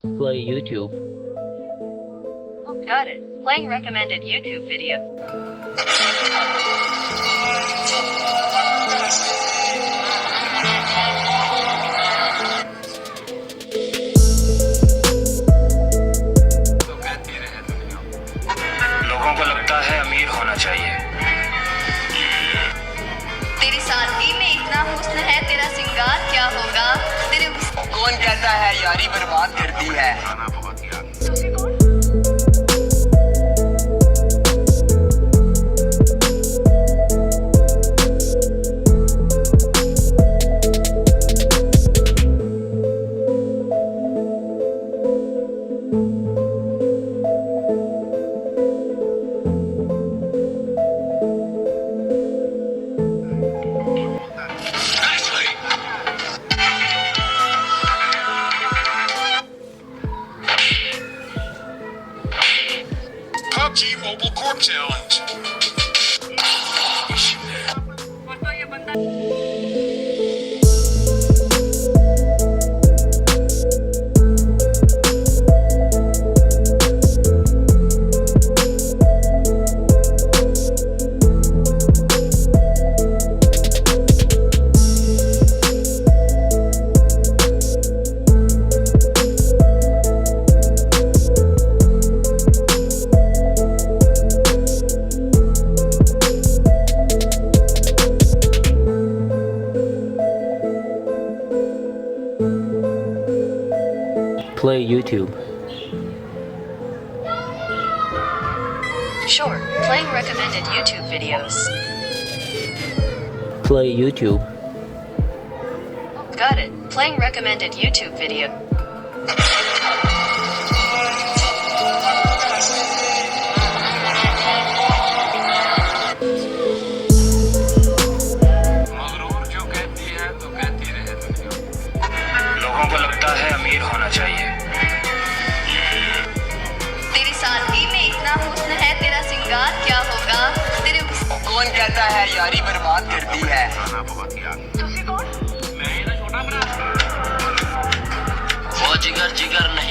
Play YouTube. Got it. Playing recommended YouTube video. लोगों को लगता है अमीर होना चाहिए। तेरी सादगी में इतना हुस्न है, तेरा सिंगार क्या होगा? तेरे कौन कहता है यारी बर्बाद करती है? PUBG Mobile Corp Challenge. Play YouTube. Sure. Playing recommended YouTube videos. Play YouTube. Got it. Playing recommended YouTube video. मगरूर जो कहती है तो कहती रहे दुनिया। लोगों को लगता है अमीर होना चाहिए। तेरी सादगी में इतना हुस्न है, तेरा सिंगार क्या होगा? तेरे कौन कहता है यारी बर्बाद करती है? तुसी कौन? वो जिगर जिगर नहीं